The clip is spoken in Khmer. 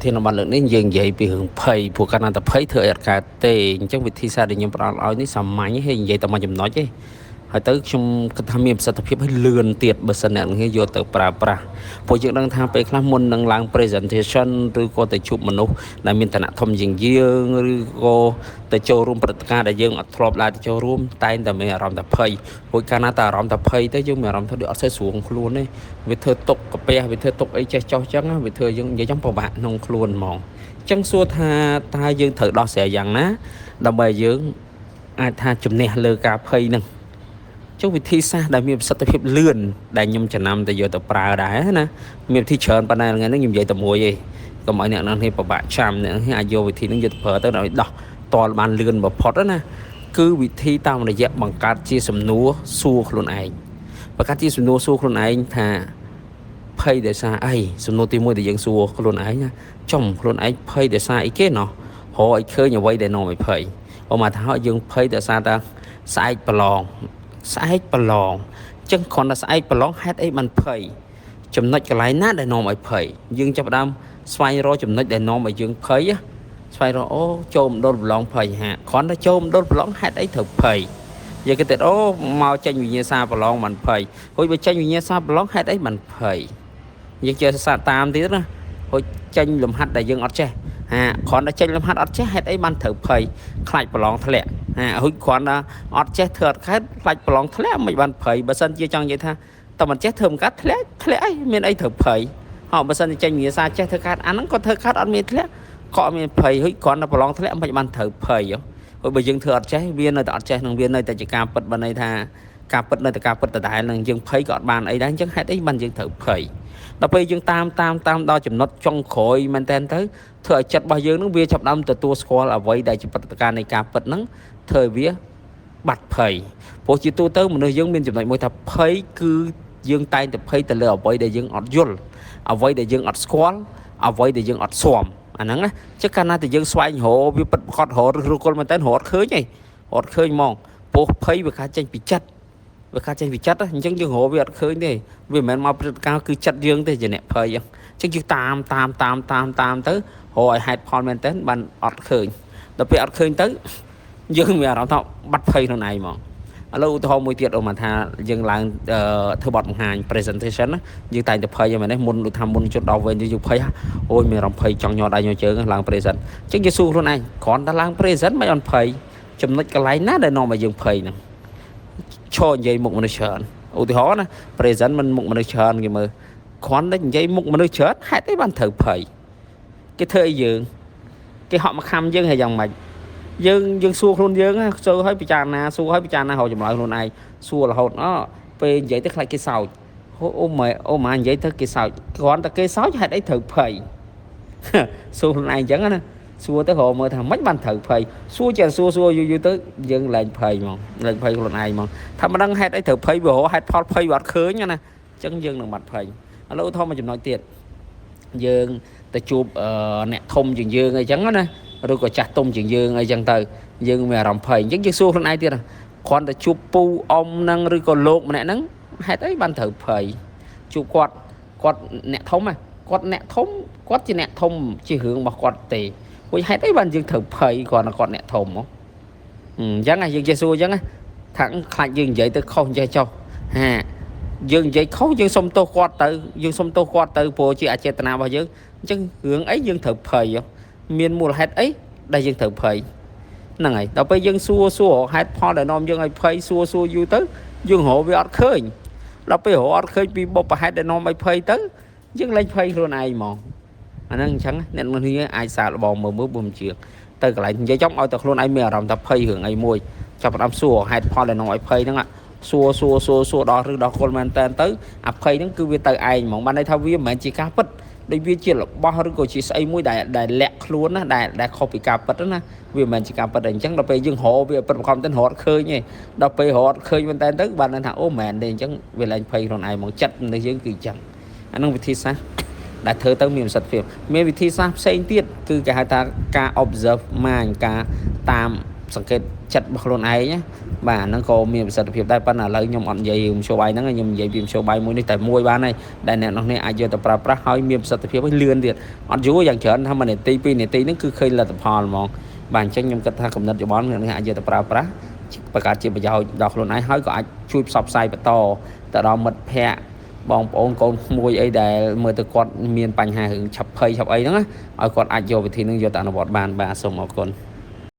ធានបទលើកនេះយើងនិយាយពីរឿងភ័យព្រោះកាលណាតែភ័យធ្វើអីអត់កើតទេអញ្ចឹងវិធីសាស្ត្រដែលខ្ញុំផ្ដល់ឲ្យនេះសាមញ្ញទេនិយាយតែមួយចំណុចទេហើយទៅខ្ញុំគិតថាមានប្រសិទ្ធភាពឲ្យលឿនទៀតបើសិនអ្នកនឹងយកទៅប្រើប្រាស់ព្រោះយើងដឹងថាពេលខ្លះមុននឹងឡើង presentation ឬក៏ទៅជួបមនុស្សដែលមានឋានៈធំជាងយើងឬក៏ទៅចូលរួមព្រឹត្តិការណ៍ដែលយើងអត់ធ្លាប់ឡើងទៅចូលរួមតែងតែមានអារម្មណ៍ថាភ័យព្រោះកាលណាតែអារម្មណ៍ថាភ័យទៅយើងមានអារម្មណ៍ថាដូចអត់សូវស្រួលខ្លួនទេវាធ្វើទុកកាពះវាធ្វើទុកអីចេះចោះចឹងវាធ្វើយើងនិយាយចំពិបាកក្នុងខ្លួនហ្មងចឹងសួរថាតើយើងត្រូវដោះស្រាយយ៉ាងណាដើម្បីយើងអាចថាជំនះលើការភ័យនឹងចុះវិធីសាស្ត្រដែលមានប្រសិទ្ធភាពលឿនដែលខ្ញុំចំណាំទៅយកទៅប្រើដែរណាមានវិធីច្រើនប៉ុន្តែថ្ងៃនេះខ្ញុំនិយាយតែមួយទេកុំឲ្យអ្នកនរនេះពិបាកចាំអ្នកនេះអាចយកវិធីនេះយកទៅប្រើទៅដើម្បីដោះតលបានលឿនបំផុតណាគឺវិធីតាមរយៈបង្កើតជាសំណួរសួរខ្លួនឯងបង្កើតជាសំណួរសួរខ្លួនឯងថាភ័យដោយសារអីសំណួរទី1ដែលយើងសួរខ្លួនឯងណាចំខ្លួនឯងភ័យដោយសារអីគេណោះរកឲ្យឃើញអ្វីដែលនាំឲ្យភ័យបើមកថាយើងភ័យដោយសារតែស្អែកប្រឡងចឹងគ្រាន់តែស្អែកប្រឡងហេតុអីបានភ័យចំណុចកន្លែងណាដែលនាំឲ្យភ័យយើងចាប់ផ្ដើមស្វែងរកចំណុចដែលនាំឲ្យយើងភ័យស្វែងរកអូចូលមណ្ឌលប្រឡងភ័យហាគ្រាន់តែចូលមណ្ឌលប្រឡងហេតុអីត្រូវភ័យយើងគិតទៅអូមកចេញវិញ្ញាសាប្រឡងបានភ័យហួយបើចេញវិញ្ញាសាប្រឡងហេតុអីបានភ័យយើងចេះសាកតាមទៀតណាហួយចេញលំហាត់ដែលយើងអត់ចេះគ្រាន់តែចេញលំហាត់អត់ចេះហេតុអីបានត្រូវភ័យខ្លាចប្រឡងធ្លាក់ហួយគ្រាន់តែអត់ចេះធ្វើអត់ខែខ្លាចប្រឡងធ្លាក់មិនបានភ័យបើសិនជាចង់និយាយថាតើមិនចេះធ្វើមិនកាត់ធ្លាក់អីមានអីត្រូវភ័យហ៎បើសិនជាចេញវិញ្ញាសាចេះធ្វើកាត់អាហ្នឹងក៏ធ្វើកាត់អត់មានធ្លាក់ក៏អត់មានភ័យហួយគ្រាន់តែប្រឡងធ្លាក់មិនបានត្រូវភ័យហួយបើយើងធ្វើអត់ចេះវានៅតែអត់ចេះនឹងវានៅតែជាការពិតបើន័យថាការពិតនៅតែការពិតដដែលនឹងយើងភ័យក៏អត់បានអីដែរអញ្ចឹងហេតុអីបានយើងត្រូវភ័យដល់ពេលយើងតាមដល់ចំណុចចុងក្រោយមែនតើទៅធ្វើឲ្យចិត្តរបស់យើងនឹងវាចាប់ដើមទទួលស្គាល់អ្វីដែលជាព្រឹត្តិការណ៍នៃការពិតហ្នឹងធ្វើឲ្យវាបាត់ភ័យព្រោះជាទូទៅមនុស្សយើងមានចំណុចមួយថាភ័យគឺយើងតែងតែភ័យទៅលើអ្វីដែលយើងអត់យល់អ្វីដែលយើងអត់ស្គាល់អ្វីដែលយើងអត់ស្មអាហ្នឹងណាចឹងកាលណាតែយើងស្វែងរកវាពិតប្រកបរកឬគល់មែនតើរត់ឃើញហ្មងព្រោះភ័យវាខាចេញពីចិត្តអញ្ចឹងយើងរកវាអត់ឃើញទេវាមិនមែនមកព្រឹត្តិការណ៍គឺចិត្តយើងទេជាអ្នកភ័យអញ្ចឹងយើងតាមទៅរកឲ្យហេតុផលមែនតើបានអត់ឃើញដល់ពេលអត់ឃើញទៅយើងមានអារម្មណ៍ថាបាត់ភ័យខ្លួនឯងហ្មងឥឡូវឧទាហរណ៍មួយទៀតមកថាយើងឡើងធ្វើបទបង្ហាញ presentation ណាយើងតែងតែភ័យមែនទេមុនដូចថាមុនជន់ដល់វិញយើងភ័យអូយមានអារម្មណ៍ភ័យចង់ញ័រដៃញ័រជើងឡើង present អញ្ចឹងយើងសួរខ្លួនឯងគ្រាន់តែឡើង present មិនអត់ភ័យចំណុចកន្លែងណាដែលនាំឲ្យយើងភ័យហ្នឹងឈរនិយាយមុខមនុស្សច្រើនឧទាហរណ៍ណា present មិនមុខមនុស្សច្រើនគេមើលគ្រាន់តែនិយាយមុខមនុស្សច្រើនហេតុអីបានត្រូវភ័យគេធ្វើអីយើងគេហក់មកខំយើងហើយយ៉ាងម៉េចយើងសួរខ្លួនយើងសួរឲ្យពិចារណារកចម្លើយខ្លួនឯងសួររហូតពេលនិយាយទៅខ្លាចគេសើចអូម៉ែនិយាយទៅគេសើចគ្រាន់តែគេសើចហេតុអីត្រូវភ័យសួរខ្លួនឯងអញ្ចឹងណាសួរទៅរកមើលថាមិនបានត្រូវភ័យសួរយូរទៅយើងឡើងភ័យហ្មងឡើងភ័យខ្លួនឯងហ្មងថាមិនដឹងហេតុអីត្រូវភ័យវារកហេតុផលភ័យវាអត់ឃើញណាអញ្ចឹងយើងនឹងបាត់ភ័យឥឡូវធំមួយចំណុចទៀតយើងទៅជួបអ្នកធំជាងយើងអីចឹងណាឬក៏ចាស់ទុំជាងយើងអីចឹងទៅយើងមានអារម្មណ៍ភ័យអញ្ចឹងយើងសួរខ្លួនឯងទៀតគ្រាន់តែជួបពូអ៊ំហ្នឹងឬក៏លោកម្នាក់ហ្នឹងហេតុអីបានត្រូវភ័យជួបគាត់អ្នកធំគាត់ជាអ្នកធំជារឿងរបស់គាត់ទេហួយហេតុអីបានយើងត្រូវភ័យគាត់អ្នកធំមកអញ្ចឹងយើងចេះសួរអញ្ចឹងថាខ្លាចយើងនិយាយទៅខុសចេះចុះយើងនិយាយខុសយើងសុំទោសគាត់ទៅព្រោះជាអចេតនារបស់យើងអញ្ចឹងរឿងអីយើងត្រូវភ័យមានមូលហេតុអីដែលយើងត្រូវភ័យហ្នឹងហើយដល់ពេលយើងសួរហេតុផលដែលនាំយើងឲ្យភ័យសួរយូរទៅយើងរកវាអត់ឃើញដល់ពេលរកអត់ឃើញពីបុព្វហេតុដែលនាំឲ្យភ័យទៅយើងលែងភ័យខ្លួនឯងហ្មងអាហ្នឹងអញ្ចឹងអ្នកនរគ្នាអាចសាកល្បងមើលបើមិនជឿទៅកន្លែងនិយាយចំឲ្យតែខ្លួនឯងមានអារម្មណ៍ថាភ័យរឿងអីមួយចាប់ផ្ដើមសួរហេតុផលដែលនាំឲ្យភ័យហ្នឹងសួរដល់គល់មែនតើទៅអភ័យហ្នឹងគឺវាទៅឯងហ្មងបានន័យថាវាមិនមែនជាការពិតដូចវាជារបស់ឬក៏ជាស្អីមួយដែលលាក់ខ្លួនណាដែលខុសពីការពិតណាវាមិនមែនជាការពិតទេអញ្ចឹងដល់ពេលយើងរកវាពិតប្រកបទៅរកឃើញទេដល់ពេលរកឃើញមែនតើទៅបានថាអូមែនទេអញ្ចឹងវាលែងភ័យខ្លួនឯងមកចិត្តនៃយើងគឺអញ្ចឹងអានឹងវិធីសាស្ត្រដែលធ្វើទៅមានប្រសិទ្ធភាពមានវិធីសាស្ត្រផ្សេងទៀតគឺគេហៅថាការ observe mind ការតាម សង្កេតចិត្តរបស់ខ្លួនឯងណាបាទហ្នឹងក៏មានប្រសិទ្ធភាពដែរប៉ុន្តែឥឡូវខ្ញុំអត់និយាយមធ្យោបាយហ្នឹងខ្ញុំនិយាយពីមធ្យោបាយមួយនេះតែមួយបានហើយដែលអ្នកនរគ្នាអាចយកទៅប្រើប្រាស់ហើយមានប្រសិទ្ធភាពឲ្យលឿនទៀតអត់យូរយ៉ាងច្រើនថា1នាទី2នាទីហ្នឹងគឺឃើញលទ្ធផលហ្មងបាទអញ្ចឹងខ្ញុំគិតថាគំនិតយោបល់អ្នកនរគ្នាអាចយកទៅប្រើប្រាស់បង្កើតជាប្រយោជន៍ដល់ខ្លួនឯងហើយក៏អាចជួយផ្សព្វផ្សាយបន្តទៅដល់មិត្តភ័ក្តិបងប្អូនកូនក្មួយអីដែលមើលទៅគាត់មានបញ្ហារឿងឆាប់ភ័យឆាប់អីហ្នឹងណាឲ្យគាត់អាចយកវិធីហ្នឹងយកទៅអនុវត្តបានបាទសូមអរគុណ